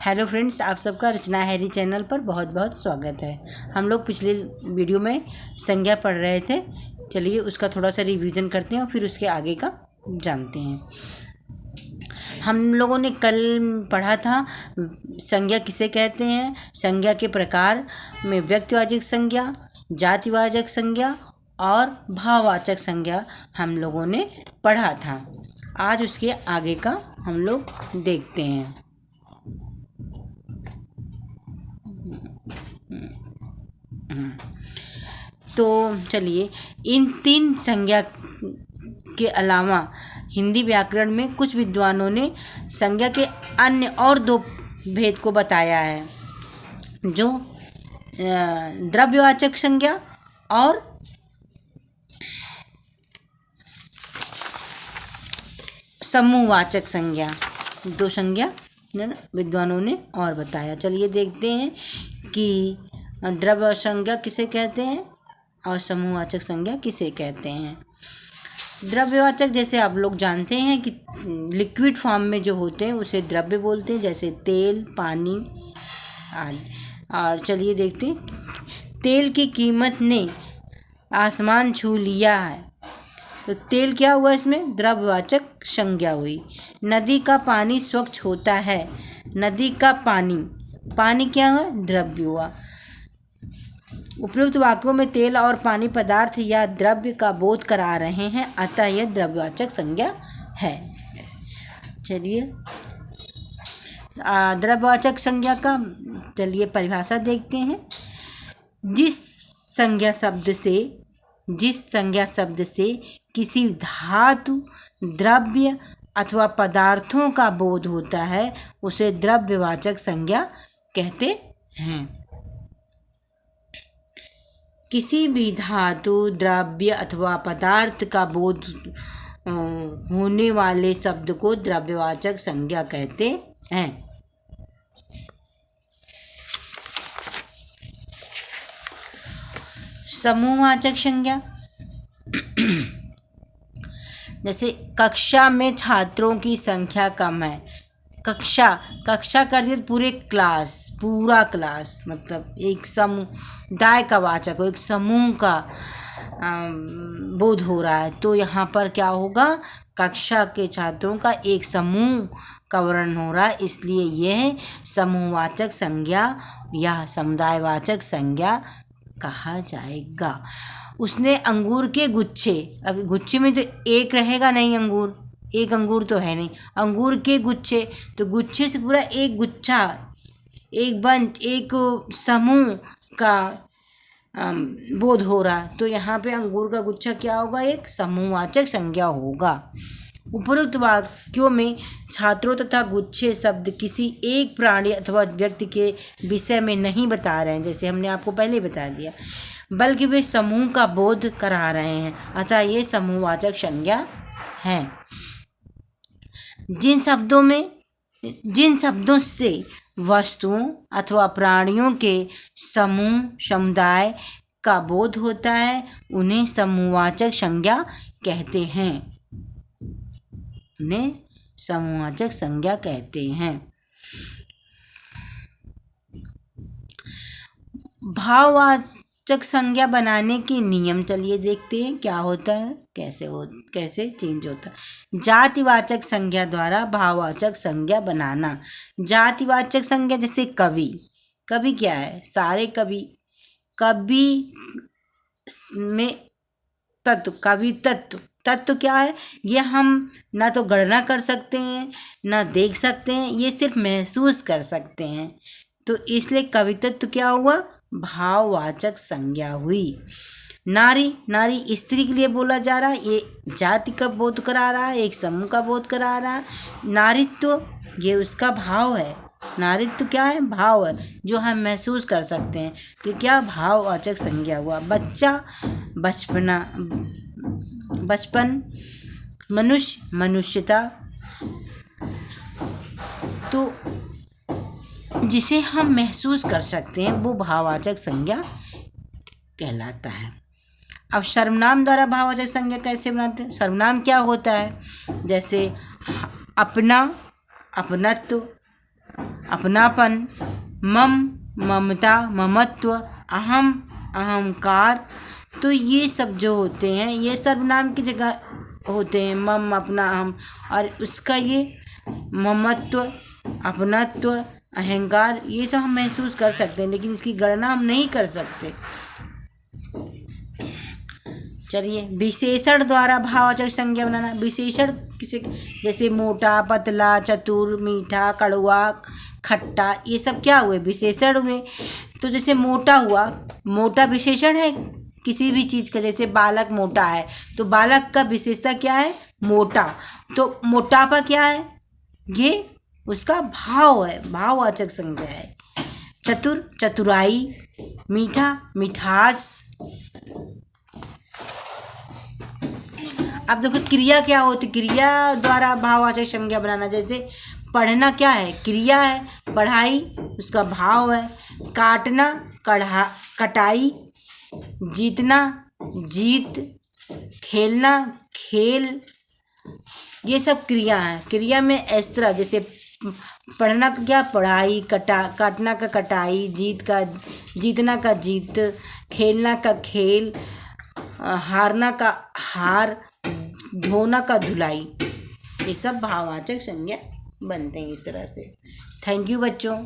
Hello friends, आप सबका रचना Harry channel पर बहुत बहुत स्वागत है। हम लोग पिछले वीडियो में संज्ञा पढ़ रहे थे। चलिए उसका थोड़ा सा रिवीजन करते हैं और फिर उसके आगे का जानते हैं। हम लोगों ने कल पढ़ा था संज्ञा किसे कहते हैं। संज्ञा के प्रकार में व्यक्तिवाचक संज्ञा, जातिवाचक संज्ञा और भाववाचक संज्ञा हम लोगों ने पढ़ा था। आज उसके आगे का हम लोग देखते हैं। तो चलिए, इन तीन संज्ञा के अलावा हिंदी व्याकरण में कुछ विद्वानों ने संज्ञा के अन्य और दो भेद को बताया है, जो द्रव्यवाचक संज्ञा और समूहवाचक संज्ञा। दो संज्ञा विद्वानों ने और बताया। चलिए देखते हैं कि द्रव्य संज्ञा किसे कहते हैं और समूहवाचक संज्ञा किसे कहते हैं। द्रव्यवाचक जैसे आप लोग जानते हैं कि लिक्विड फॉर्म में जो होते हैं उसे द्रव्य बोलते हैं, जैसे तेल, पानी आदि। और चलिए देखते हैं, तेल की कीमत ने आसमान छू लिया है, तो तेल क्या हुआ, इसमें द्रव्यवाचक संज्ञा हुई। नदी का पानी स्वच्छ होता है, नदी का पानी क्या हुआ, द्रव्य हुआ। उपयुक्त वाक्यों में तेल और पानी पदार्थ या द्रव्य का बोध करा रहे हैं, अतः यह द्रव्यवाचक संज्ञा है। चलिए द्रव्यवाचक संज्ञा का चलिए परिभाषा देखते हैं। जिस संज्ञा शब्द से किसी धातु, द्रव्य अथवा पदार्थों का बोध होता है, उसे द्रव्यवाचक संज्ञा कहते हैं। किसी भी धातु, द्रव्य अथवा पदार्थ का बोध होने वाले शब्द को द्रव्यवाचक संज्ञा कहते हैं। समूहवाचक संज्ञा, जैसे कक्षा में छात्रों की संख्या कम है। कक्षा कर दिया पूरा क्लास मतलब एक समुदाय का वाचक हो, एक समूह का बोध हो रहा है, तो यहाँ पर क्या होगा, कक्षा के छात्रों का एक समूह का वर्णन हो रहा है, इसलिए यह समूहवाचक संज्ञा या समुदायवाचक संज्ञा कहा जाएगा। उसने अंगूर के गुच्छे, अब गुच्छे में तो एक रहेगा नहीं, एक अंगूर तो है नहीं, अंगूर के गुच्छे, तो गुच्छे से पूरा एक गुच्छा, एक बंच, एक समूह का बोध हो रहा है, तो यहाँ पे अंगूर का गुच्छा क्या होगा, एक समूहवाचक संज्ञा होगा। उपरोक्त वाक्यों में छात्रों तथा गुच्छे शब्द किसी एक प्राणी अथवा व्यक्ति के विषय में नहीं बता रहे हैं, जैसे हमने आपको पहले बता दिया, बल्कि वे समूह का बोध करा रहे हैं, अतः ये समूहवाचक संज्ञा है। जिन शब्दों से वस्तुओं अथवा प्राणियों के समूह, समुदाय का बोध होता है, उन्हें समूहवाचक संज्ञा कहते हैं। भाववाचक संज्ञा बनाने के नियम चलिए देखते हैं क्या होता है, कैसे चेंज होता है। जातिवाचक संज्ञा द्वारा भाववाचक संज्ञा बनाना। जातिवाचक संज्ञा जैसे कवि क्या है, सारे कवि में तत्व क्या है, ये हम ना तो गणना कर सकते हैं ना देख सकते हैं, ये सिर्फ महसूस कर सकते हैं, तो इसलिए कवित्व क्या हुआ, भाववाचक संज्ञा हुई। नारी स्त्री के लिए बोला जा रहा है, ये जाति का बोध करा रहा है, एक समूह का बोध करा रहा है। नारित्व ये उसका भाव है, नारित्व क्या है, भाव है जो हम महसूस कर सकते हैं, तो क्या भाववाचक संज्ञा हुआ। बचपन, मनुष्यता, तो जिसे हम महसूस कर सकते हैं वो भाववाचक संज्ञा कहलाता है। अब सर्वनाम द्वारा भाववाचक संज्ञा कैसे बनाते हैं। सर्वनाम क्या होता है, जैसे अपना, अपनत्व, अपनापन, मम ममता ममत्व, अहम अहंकार। तो ये सब जो होते हैं ये सर्वनाम की जगह होते हैं, मम अपना अहम, और उसका ये ममत्व अपनत्व अहंकार ये सब हम महसूस कर सकते हैं, लेकिन इसकी गणना हम नहीं कर सकते। चलिए, विशेषण द्वारा भाववाचक संज्ञा बनाना। विशेषण किसे, जैसे मोटा, पतला, चतुर, मीठा, कड़वा, खट्टा, ये सब क्या हुए, विशेषण हुए। तो जैसे मोटा हुआ, मोटा विशेषण है किसी भी चीज़ का। जैसे बालक मोटा है तो बालक का विशेषता क्या है, मोटा। तो मोटापा क्या है, ये उसका भाव है, भाववाचक संज्ञा है। चतुर चतुराई, मीठा मिठास। अब देखो क्रिया क्या होती, क्रिया द्वारा भाववाचक संज्ञा बनाना। जैसे पढ़ना क्या है, क्रिया है, पढ़ाई उसका भाव है। काटना कटाई, जीतना जीत, खेलना खेल, ये सब क्रिया है। क्रिया में इस तरह, जैसे पढ़ना का क्या, पढ़ाई, काटना का कटाई, जीतना का जीत, खेलना का खेल, हारना का हार, धोना का धुलाई। ये सब भाववाचक संज्ञा बनते हैं इस तरह से। थैंक यू बच्चों।